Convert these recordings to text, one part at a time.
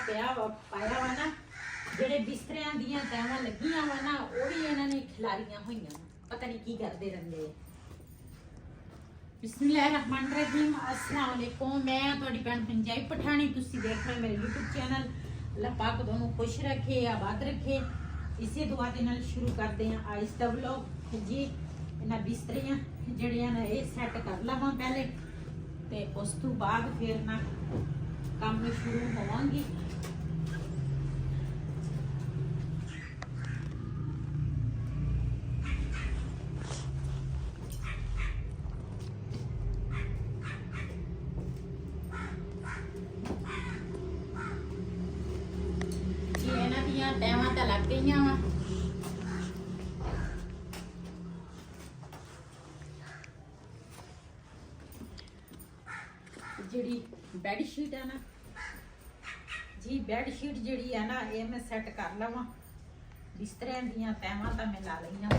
ਪਿਆ ਵਾ ਪਾਇਆ ਵਾ ਨਾ, ਜਿਹੜੇ ਬਿਸਤਰਿਆਂ ਦੀਆਂ ਤੈਵਾਂ ਲੱਗੀਆਂ ਵਾ ਨਾ ਉਹ ਵੀ ਇਹਨਾਂ ਨੇ ਖਿਲਾਰੀਆਂ ਹੋਈਆਂ, ਪਤਾ ਨਹੀਂ ਕੀ ਕਰਦੇ ਰਹਿੰਦੇ ਆ। बिस्मिल्लाहिर्रहमानिर्रहीम, अस्सलाम वालेकुम। मैं थोड़ी भैन पंजाबी पठानी, तुसी देख रहे हो मेरे यूट्यूब चैनल। अल्लाह पाक दोनों खुश रखे, आबाद रखे। इसी दुआ के नाल शुरू करते हैं आज दा व्लॉग जी। इन्हां बिस्तरियां जड़ियां ने ये सैट कर लवां पहले, ते उस तो बाद फिर ना काम में शुरू होवांगी। ਟੈਵਾਂ ਤਾਂ ਲੱਗ ਗਈਆਂ ਵਾ। ਜਿਹੜੀ ਬੈੱਡ ਸ਼ੀਟ ਹੈ ਨਾ ਜੀ, ਬੈੱਡ ਸ਼ੀਟ ਜਿਹੜੀ ਹੈ ਨਾ ਇਹ ਮੈਂ ਸੈੱਟ ਕਰ ਲਵਾਂ। ਬਿਸਤਰਿਆਂ ਦੀਆਂ ਤੈਵਾਂ ਤਾਂ ਮੈਂ ਲਾ ਲਈਆਂ।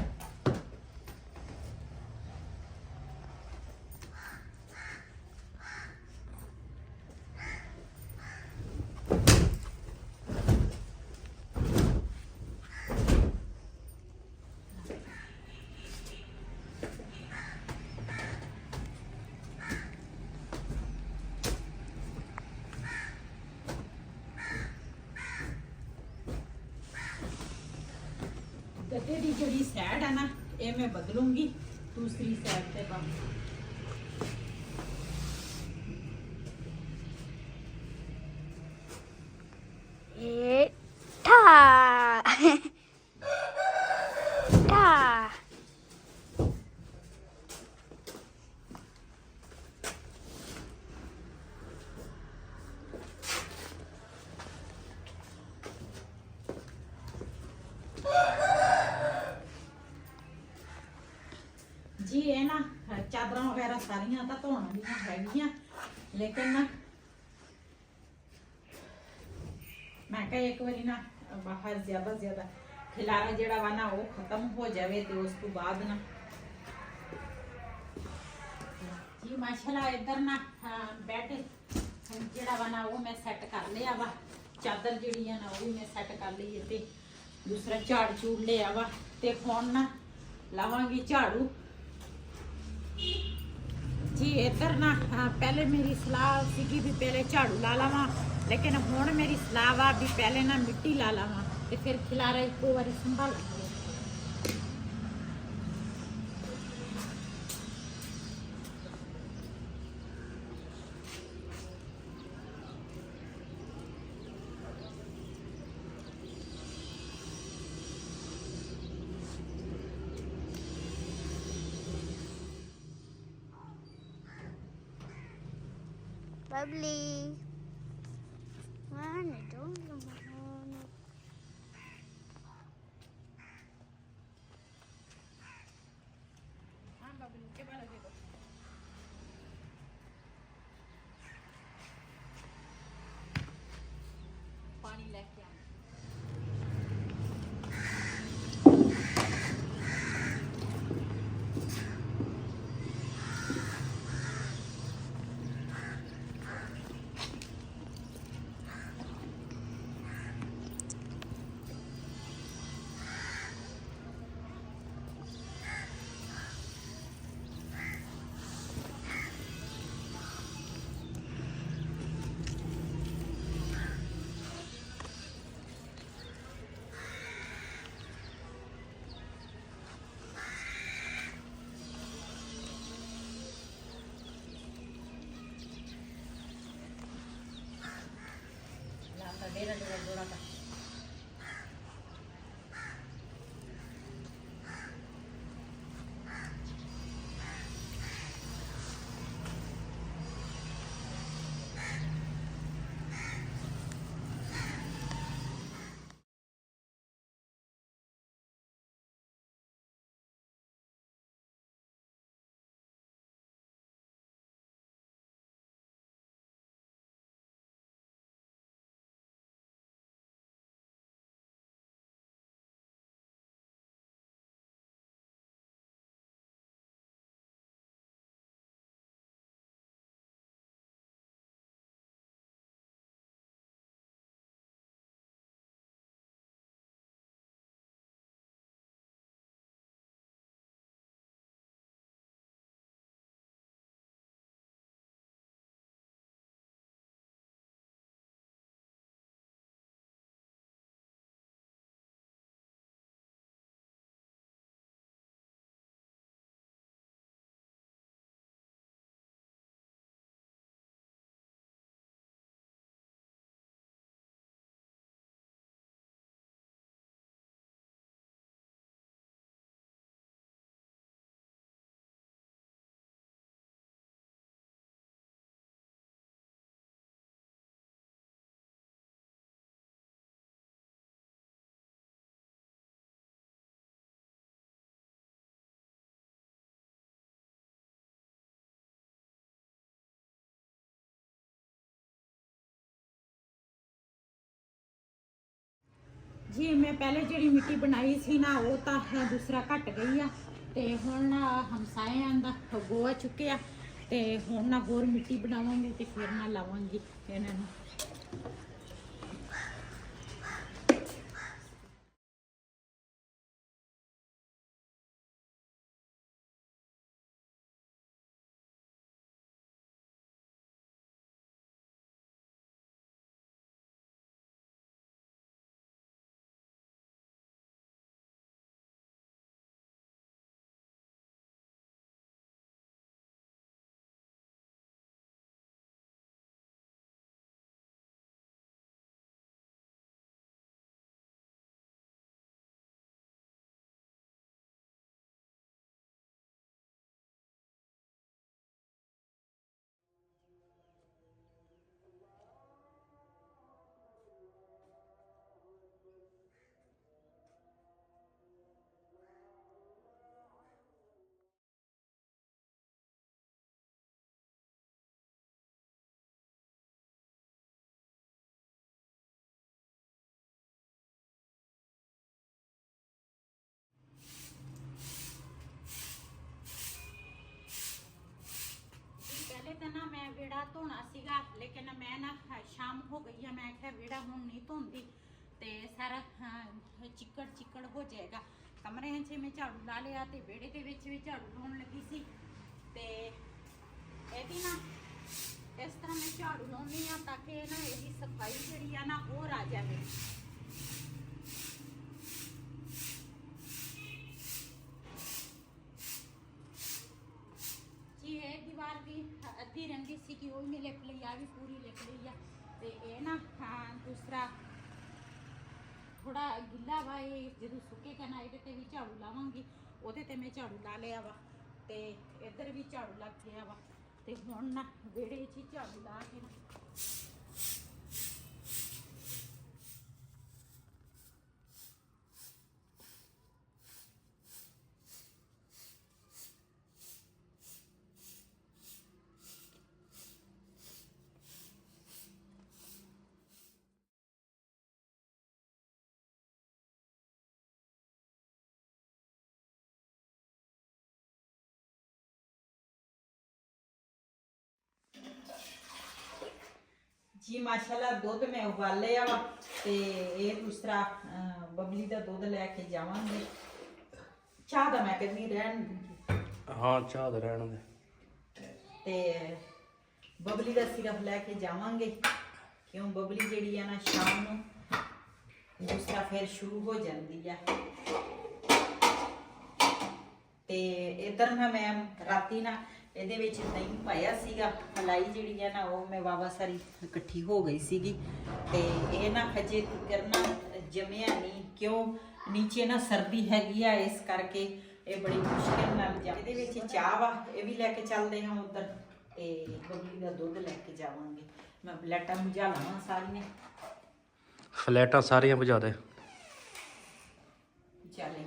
गद्दे की जी सैड है ना ये मैं बदलूंगी दूसरी सैड पे बन। जी ये ना चादर वगैरह सारिया तो धोने है, लेकिन ना मैं क्या एक बारी ना बाहर ज्यादा खिलारा जड़ा वा ना वो खत्म हो जाए तो उस तो बाद ना जी माशाल्लाह इधर ना बैठ जड़ा वा ना वो मैं सैट कर लिया वा। चादर जी है ना वो भी मैं सैट कर ली है, ते दूसरा झाड़ झूड़ लिया वा। ते हुण ना लावांगी झाड़ू जी। इधर ना पहले मेरी सलाह सी भी पहले झाड़ू ला लवा, लेकिन हुण मेरी सलाह वा भी पहले ना मिट्टी ला लवा ते फिर खिलारा एक बारी संभालांगे। Bubbly. Man, I don't know. पानी लेके आ। ਜੀ ਮੈਂ ਪਹਿਲੇ ਜਿਹੜੀ ਮਿੱਟੀ ਬਣਾਈ ਸੀ ਨਾ ਉਹ ਤਾਂ ਦੂਸਰਾ ਘਟ ਗਈ ਆ ਤੇ ਹੁਣ ਨਾ ਹਮਸਾਇਆਂ ਦਾ ਗੋਆ ਚੁੱਕਿਆ ਤੇ ਹੁਣ ਨਾ ਹੋਰ ਮਿੱਟੀ ਬਣਾਵਾਂਗੇ ਤੇ ਫਿਰ ਨਾ ਲਾਵਾਂਗੀ ਇਹਨਾਂ ਨੂੰ। ਪਹਿਲੇ ਤਾਂ ਨਾ ਮੈਂ ਵਿਹੜਾ ਧੋਣਾ ਸੀਗਾ ਲੇਕਿਨ ਮੈਂ ਨਾ ਸ਼ਾਮ ਹੋ ਗਈ ਆ, ਮੈਂ ਕਿਹਾ ਵਿਹੜਾ ਹੁਣ ਨਹੀਂ ਧੋਂਦੀ ਤੇ ਸਾਰਾ ਚਿੱਕੜ ਚਿੱਕੜ ਹੋ ਜਾਏਗਾ। ਕਮਰੇ 'ਚ ਮੈਂ ਝਾੜੂ ਲਾ ਲਿਆ ਤੇ ਵਿਹੜੇ ਦੇ ਵਿੱਚ ਵੀ ਝਾੜੂ ਲਾਉਣ ਲੱਗੀ ਸੀ ਤੇ ਇਹਦੀ ਨਾ ਇਸ ਤਰ੍ਹਾਂ ਮੈਂ ਝਾੜੂ ਲਾਉਣੀ ਆ ਤਾਂ ਕਿ ਨਾ ਇਹਦੀ ਸਫਾਈ ਜਿਹੜੀ ਆ ਨਾ ਹੋਰ ਆ ਜਾਵੇ। ਇਹ ਦੀਵਾਰ ਵੀ ਅੱਧੀ ਰੰਗੀ ਸੀ ਕਿ ਉਹ ਵੀ ਲਿਪ ਲਈ ਆ ਵੀ ਪੂਰੀ ਲਿਪ ਲਈ ਆ ਤੇ ਇਹ ਨਾ ਦੂਸਰਾ ਥੋੜਾ ਗਿੱਲਾ ਵਾ, ਇਹ ਜਦੋਂ ਸੁੱਕੇਗਾ ਨਾ ਇਹਦੇ ਤੇ ਵੀ ਝਾੜੂ ਲਾਵਾਂਗੀ। ਉਹਦੇ ਤੇ ਮੈਂ ਝਾੜੂ ਲਾ ਲਿਆ ਵਾ ਤੇ ਇੱਧਰ ਵੀ ਝਾੜੂ ਲੱਗ ਗਿਆ ਵਾ ਤੇ ਹੁਣ ਨਾ ਵਿਹੜੇ 'ਚ ਹੀ ਝਾੜੂ ਲਾ ਕੇ ਨਾ जी माशाल्लाह दुध मैं उबाल लिया वा ते ये दूसरा बबली का दुध लैके जावांगे। चाह दा मैं कहनी रहन हाँ चाह दा रहन दे ते बबली का सिरफ लैके जावांगे क्यों बबली जिहड़ी है ना शाम नूं दूसरा फिर शुरू हो जाती है। ते इधर ना मैं राती ना ਇਹਦੇ ਵਿੱਚ ਦਹੀਂ ਪਾਇਆ ਸੀਗਾ, ਮਲਾਈ ਜਿਹੜੀ ਹੈ ਨਾ ਉਹ ਮੈਂ ਵਾਵਾ ਸਾਰੀ ਇਕੱਠੀ ਹੋ ਗਈ ਸੀਗੀ ਤੇ ਇਹ ਨਾ ਹਜੇ ਕਰਨਾ ਜਮਿਆ ਨਹੀਂ ਕਿਉਂ ਨੀਚੇ ਨਾ ਸਰਦੀ ਹੈਗੀ ਆ ਇਸ ਕਰਕੇ ਇਹ ਬੜੀ ਮੁਸ਼ਕਿਲ ਨਾਲ ਜਾ। ਇਹਦੇ ਵਿੱਚ ਚਾਹ ਵਾ ਇਹ ਵੀ ਲੈ ਕੇ ਚੱਲਦੇ ਹਾਂ ਉੱਧਰ ਤੇ ਬਬਲੀ ਦਾ ਦੁੱਧ ਲੈ ਕੇ ਜਾਵਾਂਗੇ। ਮੈਂ ਫਲੈਟਾਂ ਬੁਝਾ ਲਵਾਂ ਸਾਰੀਆਂ, ਫਲੈਟਾਂ ਸਾਰੀਆਂ ਬੁਝਾ ਦੇ ਚੱਲੇ।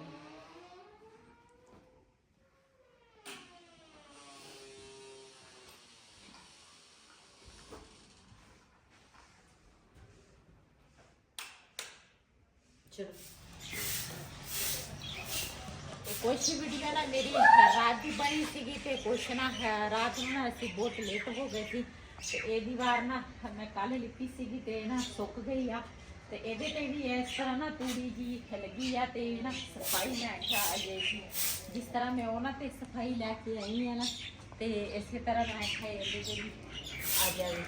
कुछ वीडियो ना मेरी रात की बनी सी तो कुछ ना रात में ना असी बहुत लेट हो गए थी तो ये दीवार ना मैं कल लिपी सी तो ना सुक गई आ तो ये भी इस तरह ना तूड़ी जी लगी है तो ना सफाई मैं आख्या आ जाएगी जिस तरह मैं उन्होंने सफाई लैके आई है ना तो इस तरह मैं आख्या ये आ जाए।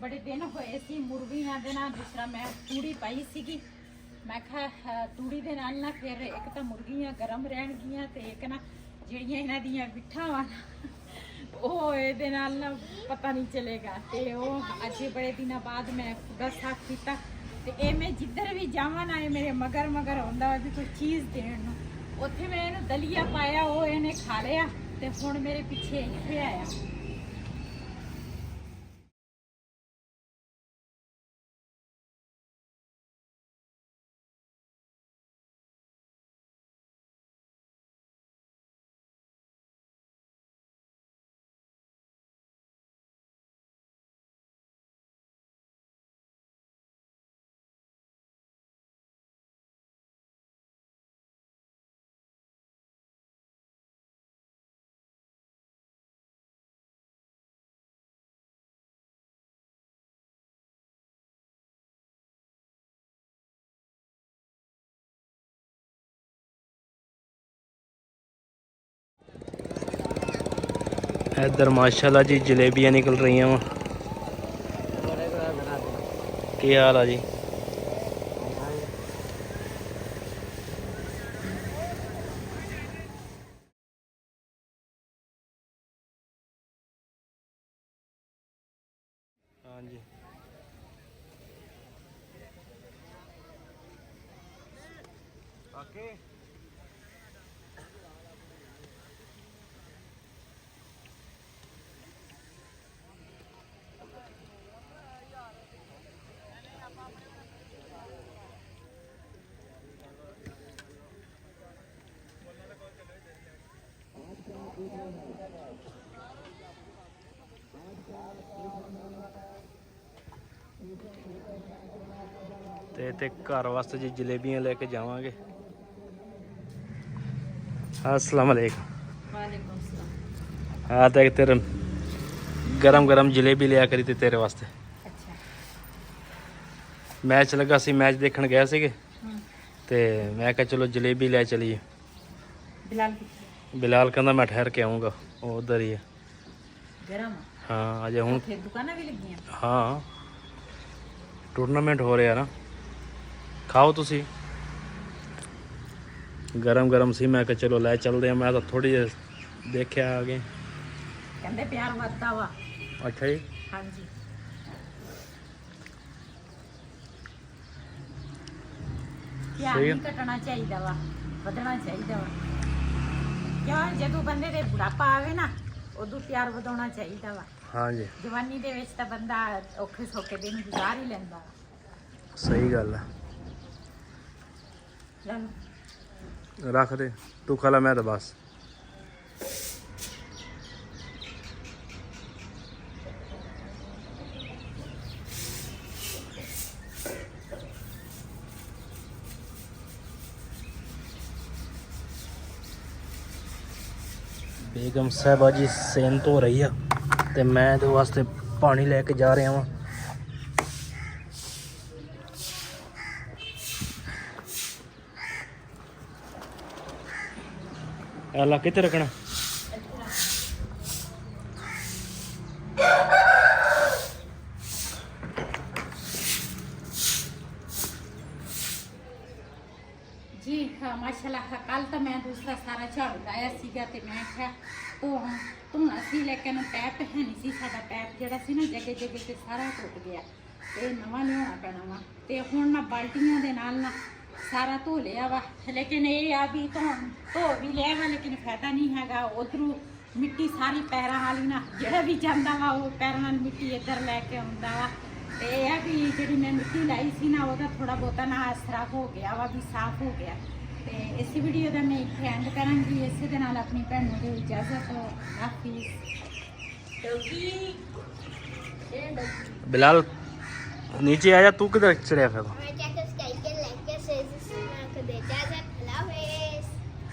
ਬੜੇ ਦਿਨ ਹੋਏ ਸੀ ਮੁਰਗੀਆਂ ਦੇ ਨਾਲ, ਜਿਸ ਤਰ੍ਹਾਂ ਮੈਂ ਤੂੜੀ ਪਾਈ ਸੀਗੀ। ਮੈਂ ਕਿਹਾ ਤੂੜੀ ਦੇ ਨਾਲ ਨਾ ਫਿਰ ਇੱਕ ਤਾਂ ਮੁਰਗੀਆਂ ਗਰਮ ਰਹਿਣਗੀਆਂ ਤੇ ਇੱਕ ਨਾ ਜਿਹੜੀਆਂ ਇਹਨਾਂ ਦੀਆਂ ਬਿੱਠਾਂ ਵਾ ਉਹ ਇਹਦੇ ਨਾਲ ਨਾ ਪਤਾ ਨਹੀਂ ਚੱਲੇਗਾ। ਤੇ ਉਹ ਅੱਜ ਬੜੇ ਦਿਨਾਂ ਬਾਅਦ ਮੈਂ ਖੁਦਾ ਸਾਫ਼ ਕੀਤਾ ਤੇ ਇਹ ਮੈਂ ਜਿੱਧਰ ਵੀ ਜਾਵਾਂ ਨਾ ਇਹ ਮੇਰੇ ਮਗਰ ਮਗਰ ਆਉਂਦਾ ਵੀ ਕੋਈ ਚੀਜ਼ ਦੇਣ ਨੂੰ। ਉੱਥੇ ਮੈਂ ਇਹਨੂੰ ਦਲੀਆ ਪਾਇਆ, ਉਹ ਇਹਨੇ ਖਾ ਲਿਆ ਤੇ ਹੁਣ ਮੇਰੇ ਪਿੱਛੇ ਇੱਥੇ ਆਇਆ। इधर माशाल्लाह जी जलेबियाँ निकल रही हैं। क्या हाल है जी? हाँ जी ओके। ਤੇ ਘਰ ਵਾਸਤੇ ਜੀ ਜਲੇਬੀਆਂ ਲੈ ਕੇ ਜਾਵਾਂਗੇ। अस्सलाम वालेकुम। वालेकुम सलाम। हाँ तो तेरे गरम गरम जलेबी लिया करी थी तेरे वास्ते। अच्छा। मैच लगा सी, मैच देखने गए सीगे ते मैं कहा चलो जलेबी ले चलिए। बिलाल कहना मैं ठहर के आऊँगा, वो उधर ही है। गरम हाँ अजय हूँ दुकाना भी लगी हैं। हाँ टूर्नामेंट हो रहा ना, खाओ तुसी। गरम गरम सी मैं कहा चलो ले चलते हैं। मैं तो थोड़ी देर देखिया आगे कहते प्यार वधदा वा। अच्छा जी। हाँ जी प्यार नहीं घटना चाहिए वा, ਵਧਣਾ ਚਾਹੀਦਾ ਵਾ। ਕਿਉਂ ਜਦੋਂ ਬੰਦੇ ਦੇ ਬੁਢਾਪਾ ਆਵੇ ਨਾ ਉਦੋਂ ਪਿਆਰ ਵਧਾਉਣਾ ਚਾਹੀਦਾ ਵਾ। हाँ जी ਜਵਾਨੀ ਦੇ ਵਿੱਚ ਤਾਂ ਬੰਦਾ ਔਖੇ ਸੌਖੇ ਦਿਨ ਗੁਜ਼ਾਰ ਹੀ ਲੈਂਦਾ ਵਾ। सही गल है। ਚਲੋ रख दे तू खाला, मैं तो बस। बेगम साहबा जी सेन धो रही है तो मैं तो वास्ते पानी लेके जा रहा वहाँ। ਐਲਾ ਕਿੱਥੇ ਰੱਖਣਾ? जी हाँ माशाल्लाह। कल तो मैं दूसरा सारा झाड़ू लाया सीगा ते मैं आख्या धोना सी, लेकिन पैप है नहीं सी। साडा पैप जिहड़ा सी ना जगह जगह ते सारा टुट गया ते नवां लियाउणा पैना वा। ते हुण ना बाल्टियां दे नाल ना सारा धो लिया वा, लेकिन ये आ भी धो भी लिया वा, लेकिन फायदा नहीं हैगा। उधरों मिट्टी सारी पैरों वाली ना जिहड़ा भी जांदा वा वो पैरों नाल मिट्टी इधर लैके आउंदा वा। ते ये आ भी जिहड़ी मैं मिट्टी लाई सी ना ओहदा थोड़ा बहुता ना असरा हो गया वा, भी साफ हो गया। ते इस वीडियो का मैं इत्थे एंड करांगी। इस दे नाल अपनी भैन नूं दिओ इजाजत। हाफिज़। बिलाल नीचे आया, तू किधर चढ़िया फिर? मैं चेक